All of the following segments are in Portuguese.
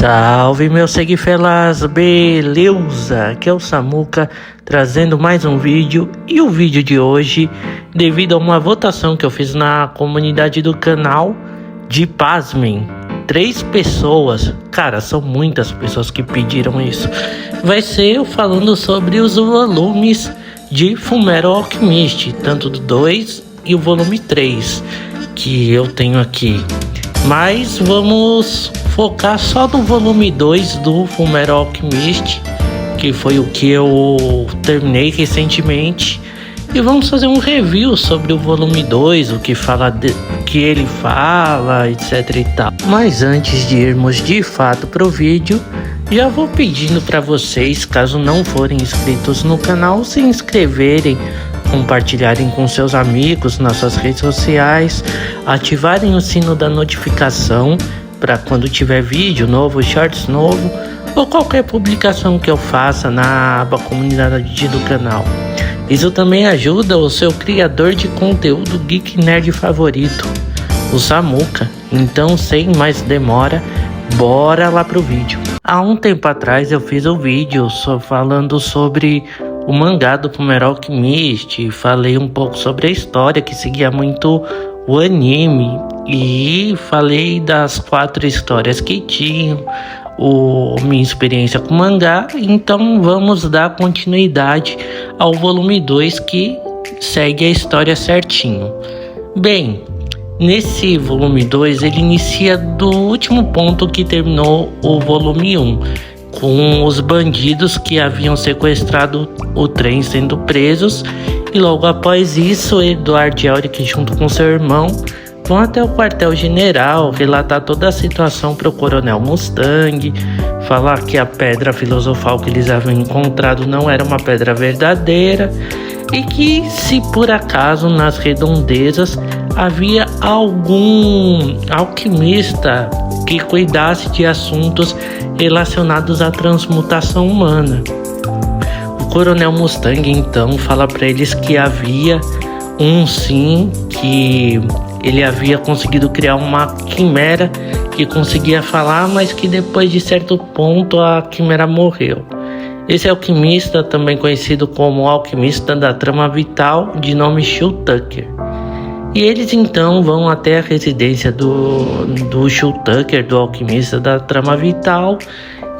Salve meus seguifelas, beleza? Aqui é o Samuca trazendo mais um vídeo. E o vídeo de hoje, devido a uma votação que eu fiz na comunidade do canal, de pasmem, 3 pessoas, cara, são muitas pessoas que pediram isso. Vai ser eu falando sobre os volumes de Fullmetal Alchemist, tanto do 2 e o volume 3 que eu tenho aqui. Mas vamos focar só no volume 2 do Fullmetal Alchemist, que foi o que eu terminei recentemente. E vamos fazer um review sobre o volume 2, o que ele fala, etc e tal. Mas antes de irmos de fato pro vídeo, já vou pedindo para vocês, caso não forem inscritos no canal, se inscreverem, compartilharem com seus amigos nas suas redes sociais, ativarem o sino da notificação para quando tiver vídeo novo, shorts novo ou qualquer publicação que eu faça na aba comunidade do canal. Isso também ajuda o seu criador de conteúdo geek nerd favorito, o Samuca. Então, sem mais demora, bora lá pro vídeo. Há um tempo atrás eu fiz um vídeo falando sobre o mangá do Fullmetal Alchemist, falei um pouco sobre a história que seguia muito o anime e falei das 4 histórias que tinham, minha experiência com o mangá. Então vamos dar continuidade ao volume 2 que segue a história certinho. Bem, nesse volume 2 ele inicia do último ponto que terminou o volume 1, com os bandidos que haviam sequestrado o trem sendo presos, e logo após isso Edward e Elric, junto com seu irmão, vão até o quartel-general relatar toda a situação para o coronel Mustang, falar que a pedra filosofal que eles haviam encontrado não era uma pedra verdadeira e que, se por acaso nas redondezas havia algum alquimista que cuidasse de assuntos relacionados à transmutação humana. O coronel Mustang então fala para eles que havia que ele havia conseguido criar uma quimera que conseguia falar, mas que depois de certo ponto a quimera morreu. Esse alquimista, também conhecido como alquimista da trama vital, de nome Shul Tucker. E eles então vão até a residência do Shul Tucker, do alquimista da trama vital,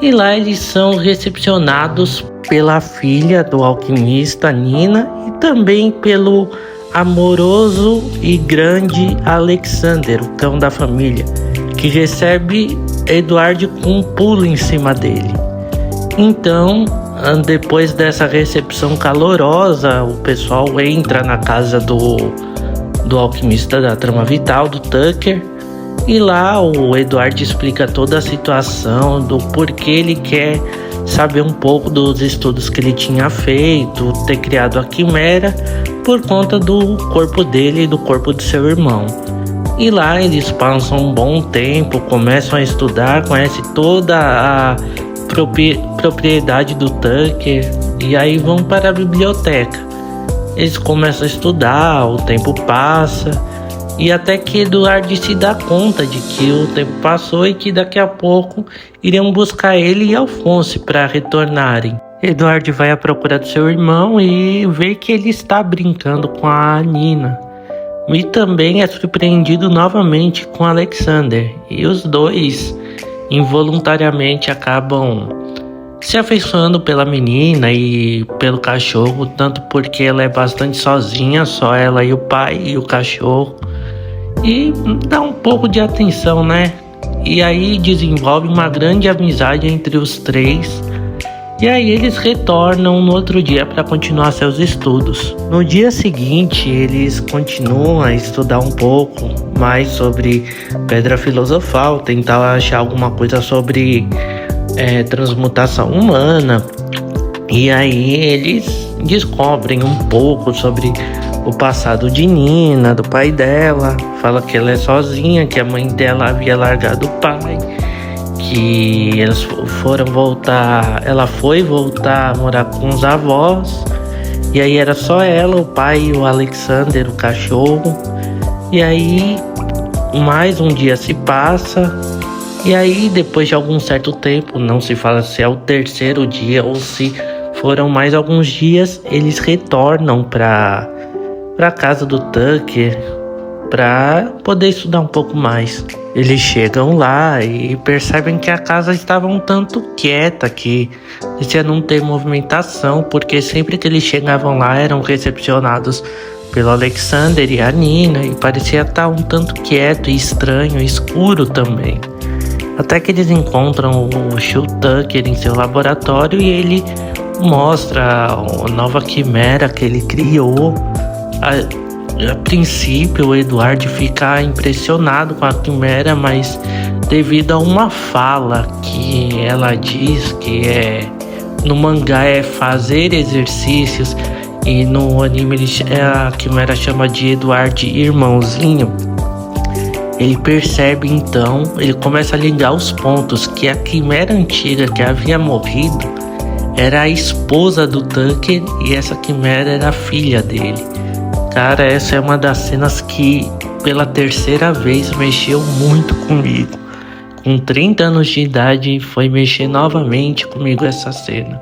e lá eles são recepcionados pela filha do alquimista, Nina, e também pelo amoroso e grande Alexander, o cão da família, que recebe Edward com um pulo em cima dele. Então, depois dessa recepção calorosa, o pessoal entra na casa do alquimista da trama vital, do Tucker, e lá o Edward explica toda a situação, do porquê ele quer saber um pouco dos estudos que ele tinha feito, ter criado a quimera por conta do corpo dele e do corpo de seu irmão. E lá eles passam um bom tempo, começam a estudar, conhecem toda a propriedade do Tucker, e aí vão para a biblioteca. Eles começam a estudar, o tempo passa, e até que Edward se dá conta de que o tempo passou e que daqui a pouco iriam buscar ele e Alphonse para retornarem. Edward vai à procura do seu irmão e vê que ele está brincando com a Nina. E também é surpreendido novamente com Alexander, e os dois involuntariamente acabam se afeiçoando pela menina e pelo cachorro, tanto porque ela é bastante sozinha, só ela e o pai e o cachorro, e dá um pouco de atenção, né? E aí desenvolve uma grande amizade entre os 3. E aí eles retornam no outro dia para continuar seus estudos. No dia seguinte, eles continuam a estudar um pouco mais sobre pedra filosofal, tentar achar alguma coisa sobre transmutação humana. E aí eles descobrem um pouco sobre o passado de Nina, do pai dela. Fala que ela é sozinha, que a mãe dela havia largado o pai, que eles ela foi voltar a morar com os avós, e aí era só ela, o pai e o Alexander, o cachorro. E aí mais um dia se passa E aí, depois de algum certo tempo, não se fala se é o terceiro dia ou se foram mais alguns dias, eles retornam para casa do Tucker para poder estudar um pouco mais. Eles chegam lá e percebem que a casa estava um tanto quieta, que parecia não ter movimentação, porque sempre que eles chegavam lá eram recepcionados pelo Alexander e a Nina, e parecia estar um tanto quieto e estranho, e escuro também. Até que eles encontram o Shul Tucker em seu laboratório e ele mostra a nova quimera que ele criou. A princípio, o Edward fica impressionado com a quimera, mas devido a uma fala que ela diz que no mangá é fazer exercícios e no anime a quimera chama de Edward irmãozinho, ele percebe então, ele começa a ligar os pontos que a quimera antiga que havia morrido era a esposa do Tucker e essa quimera era a filha dele. Cara, essa é uma das cenas que pela terceira vez mexeu muito comigo. Com 30 anos de idade foi mexer novamente comigo essa cena.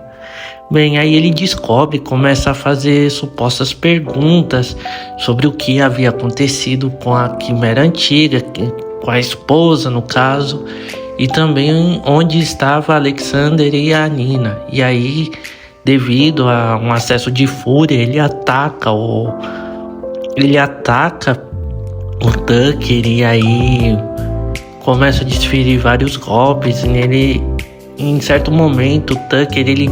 Bem, aí ele descobre, começa a fazer supostas perguntas sobre o que havia acontecido com a quimera antiga, com a esposa no caso, e também onde estava Alexander e a Nina. E aí, devido a um acesso de fúria, ele ataca o Tucker e aí começa a desferir vários golpes nele. Em certo momento, o Tucker ele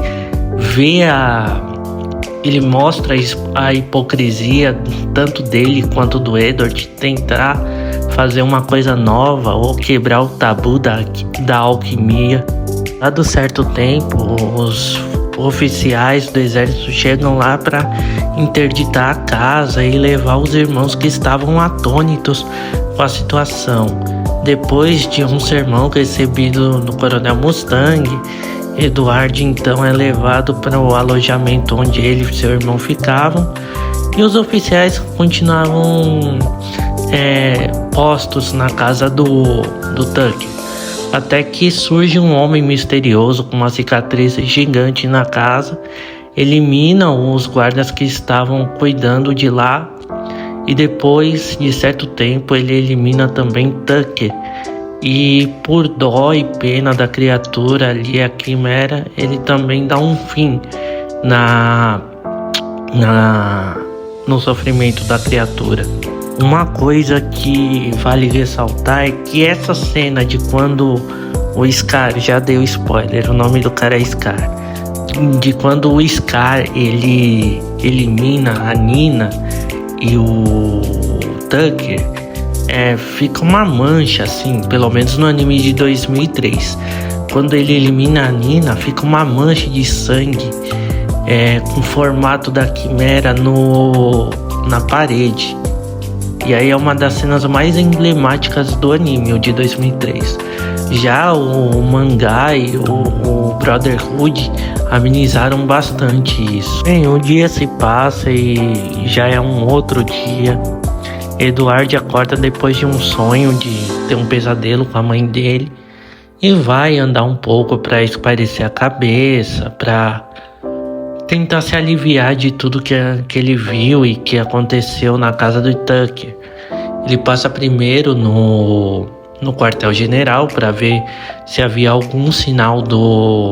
mostra a hipocrisia tanto dele quanto do Edward de tentar fazer uma coisa nova ou quebrar o tabu da alquimia. Dado certo tempo, os oficiais do exército chegam lá para interditar a casa e levar os irmãos que estavam atônitos com a situação. Depois de um sermão recebido no Coronel Mustang, Edward então é levado para o alojamento onde ele e seu irmão ficavam, e os oficiais continuavam postos na casa do Tucker, até que surge um homem misterioso com uma cicatriz gigante na casa, elimina os guardas que estavam cuidando de lá, e depois de certo tempo ele elimina também Tucker. E por dó e pena da criatura ali, a quimera, ele também dá um fim no sofrimento da criatura. Uma coisa que vale ressaltar é que essa cena de quando o Scar, já deu spoiler, o nome do cara é Scar, de quando o Scar ele elimina a Nina e o Tucker, fica uma mancha assim, pelo menos no anime de 2003. Quando ele elimina a Nina, fica uma mancha de sangue com o formato da quimera na parede. E aí é uma das cenas mais emblemáticas do anime, o de 2003. Já o mangá e o Brotherhood amenizaram bastante isso. Bem, o dia se passa e já é um outro dia. Edward acorda depois de um sonho de ter um pesadelo com a mãe dele e vai andar um pouco para espairecer a cabeça, para tentar se aliviar de tudo que ele viu e que aconteceu na casa do Tucker. Ele passa primeiro no quartel-general para ver se havia algum sinal do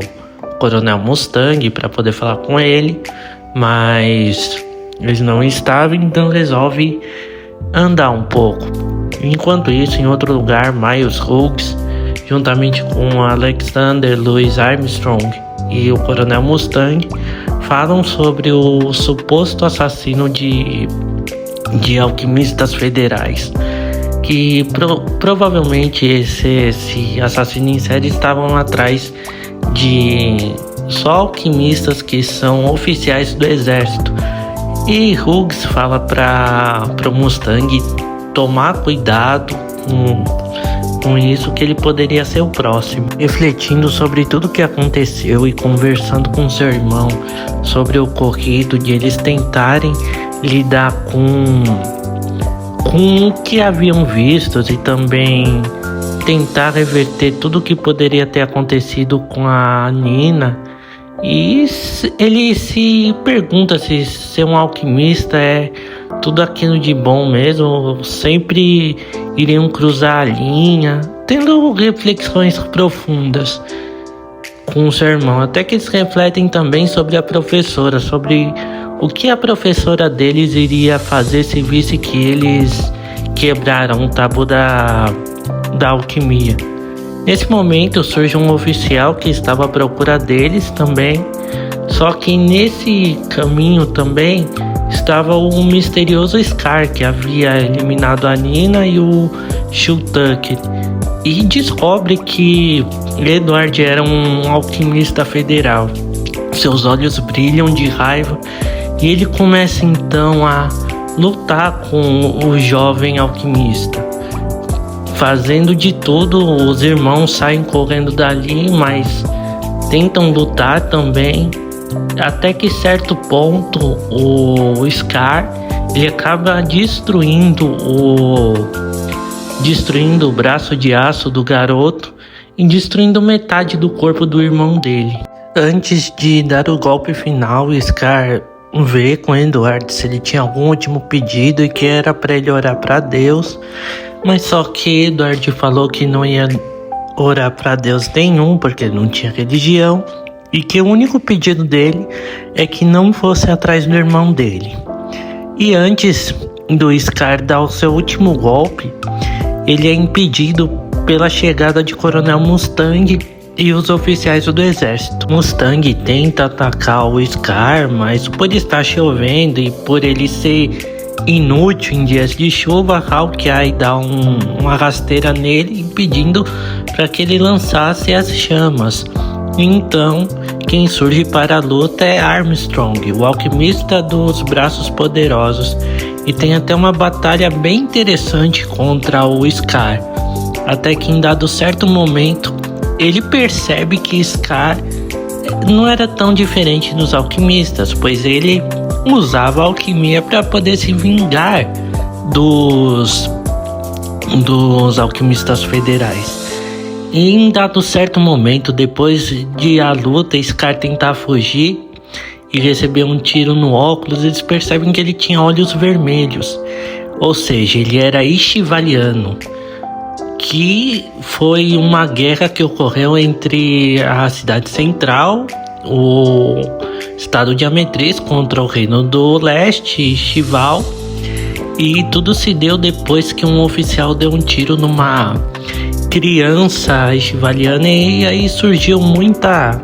Coronel Mustang para poder falar com ele, mas ele não estava, então resolve andar um pouco. Enquanto isso, em outro lugar, Miles Hughes, juntamente com Alexander Louis Armstrong e o Coronel Mustang, falam sobre o suposto assassino de alquimistas federais, que provavelmente esse assassino em série estavam atrás de só alquimistas que são oficiais do exército. E Hughes fala para o Mustang tomar cuidado com isso, que ele poderia ser o próximo. Refletindo sobre tudo que aconteceu e conversando com seu irmão sobre o ocorrido, de eles tentarem lidar com o que haviam visto e também tentar reverter tudo o que poderia ter acontecido com a Nina. E ele se pergunta se ser um alquimista é tudo aquilo de bom mesmo, sempre iriam cruzar a linha, tendo reflexões profundas com o seu irmão. Até que eles refletem também sobre a professora, sobre o que a professora deles iria fazer se visse que eles quebraram o tabu da alquimia. Nesse momento surge um oficial que estava à procura deles também, só que nesse caminho também estava o misterioso Scar, que havia eliminado a Nina e o Shultuck, e descobre que Edward era um alquimista federal. Seus olhos brilham de raiva e ele começa então a lutar com o jovem alquimista. Fazendo de tudo, os irmãos saem correndo dali, mas tentam lutar também. Até que certo ponto o Scar ele acaba destruindo o braço de aço do garoto e destruindo metade do corpo do irmão dele. Antes de dar o golpe final, o Scar vê com Edward se ele tinha algum último pedido e que era para ele orar para Deus. Mas só que Edward falou que não ia orar para Deus nenhum, porque ele não tinha religião, e que o único pedido dele é que não fosse atrás do irmão dele. E antes do Scar dar o seu último golpe, ele é impedido pela chegada de Coronel Mustang e os oficiais do exército. Mustang tenta atacar o Scar, mas por estar chovendo e por ele ser inútil em dias de chuva, Hawkeye dá uma rasteira nele, impedindo para que ele lançasse as chamas. Então, quem surge para a luta é Armstrong, o alquimista dos braços poderosos, e tem até uma batalha bem interessante contra o Scar. Até que em dado certo momento, ele percebe que Scar não era tão diferente dos alquimistas, pois ele usava a alquimia para poder se vingar dos alquimistas federais. E em dado certo momento, depois de a luta, Scar tentar fugir e receber um tiro no óculos, eles percebem que ele tinha olhos vermelhos, ou seja, ele era Ishivaliano, que foi uma guerra que ocorreu entre a cidade central, o estado de Ametris, contra o reino do leste, Shival, e tudo se deu depois que um oficial deu um tiro numa criança Ishivaliana, e aí surgiu muita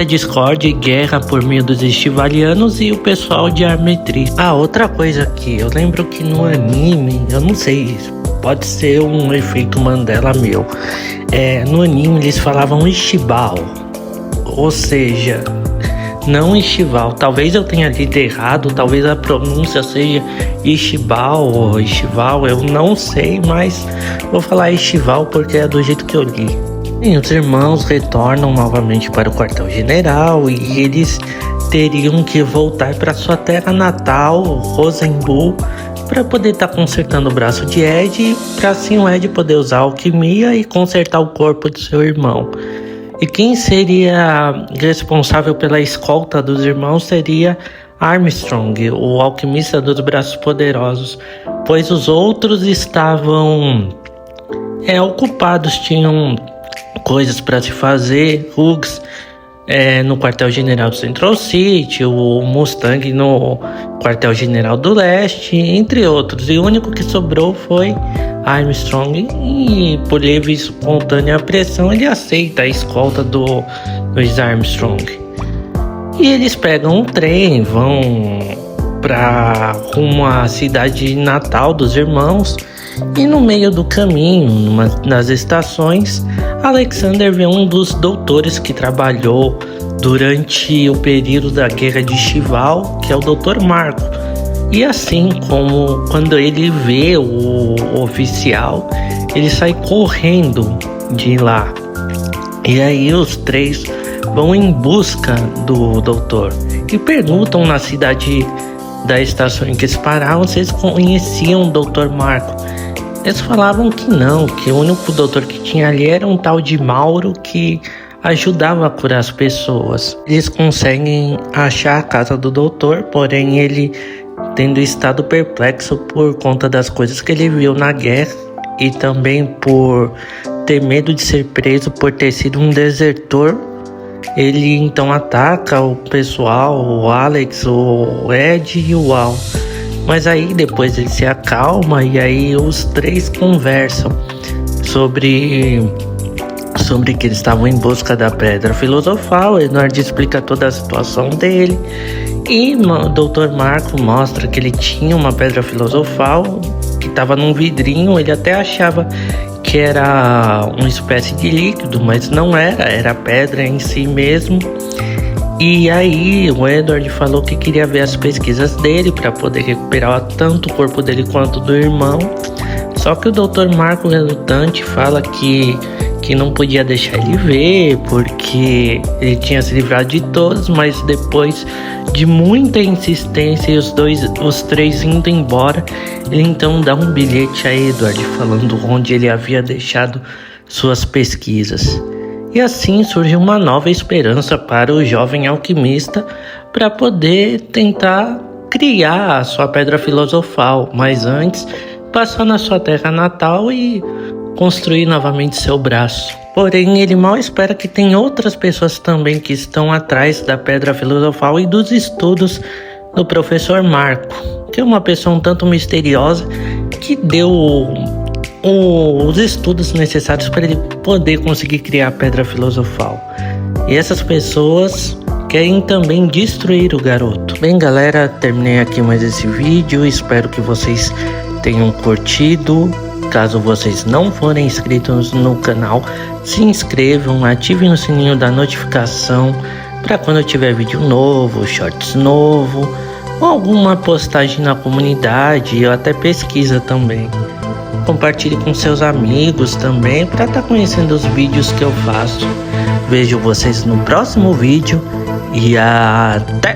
discórdia e guerra por meio dos Ishivalianos e o pessoal de Ametris. Outra coisa que eu lembro que no anime, eu não sei, pode ser um efeito Mandela meu, no anime eles falavam Ishibal, ou seja, não Ishival. Talvez eu tenha lido errado, talvez a pronúncia seja Ishibal ou Ishival, eu não sei, mas vou falar Ishival porque é do jeito que eu li. E os irmãos retornam novamente para o quartel-general e eles teriam que voltar para sua terra natal, Rosenbull, para poder estar consertando o braço de Ed, para assim o Ed poder usar a alquimia e consertar o corpo de seu irmão. E quem seria responsável pela escolta dos irmãos seria Armstrong, o alquimista dos braços poderosos, pois os outros estavam ocupados, tinham coisas para se fazer. Hughes no quartel-general do Central City, o Mustang no quartel-general do Leste, entre outros. E o único que sobrou foi Armstrong, e por livre e espontânea pressão ele aceita a escolta do Louis Armstrong. E eles pegam um trem, vão para rumo à cidade natal dos irmãos, e no meio do caminho, nas estações, Alexander vê um dos doutores que trabalhou durante o período da Guerra de Shival, que é o Dr. Marco. E assim como quando ele vê o oficial, ele sai correndo de lá. E aí os três vão em busca do doutor e perguntam na cidade da estação em que eles pararam se eles conheciam o Dr. Marco. Eles falavam que não, que o único doutor que tinha ali era um tal de Mauro que ajudava a curar as pessoas. Eles conseguem achar a casa do doutor, porém ele tendo estado perplexo por conta das coisas que ele viu na guerra e também por ter medo de ser preso por ter sido um desertor, ele então ataca o pessoal, o Alex, o Ed e o Al. Mas aí depois ele se acalma e aí os três conversam sobre que eles estavam em busca da Pedra Filosofal. O Edward explica toda a situação dele e o Dr. Marco mostra que ele tinha uma Pedra Filosofal que estava num vidrinho. Ele até achava que era uma espécie de líquido, mas não era pedra em si mesmo. E aí o Edward falou que queria ver as pesquisas dele para poder recuperar tanto o corpo dele quanto do irmão. Só que o Dr. Marco relutante fala que não podia deixar ele ver porque ele tinha se livrado de todos, mas depois de muita insistência e os três indo embora, ele então dá um bilhete a Edward falando onde ele havia deixado suas pesquisas. E assim surge uma nova esperança para o jovem alquimista para poder tentar criar a sua Pedra Filosofal, mas antes passar na sua terra natal e construir novamente seu braço. Porém, ele mal espera que tem outras pessoas também que estão atrás da Pedra Filosofal e dos estudos do professor Marco, que é uma pessoa um tanto misteriosa que deu os estudos necessários para ele poder conseguir criar a Pedra Filosofal. E essas pessoas querem também destruir o garoto. Bem, galera, terminei aqui mais esse vídeo. Espero que vocês tenham curtido. Caso vocês não forem inscritos no canal, se inscrevam, ativem o sininho da notificação para quando eu tiver vídeo novo, shorts novo, ou alguma postagem na comunidade, ou até pesquisa também. Compartilhe com seus amigos também para estar conhecendo os vídeos que eu faço. Vejo vocês no próximo vídeo e até!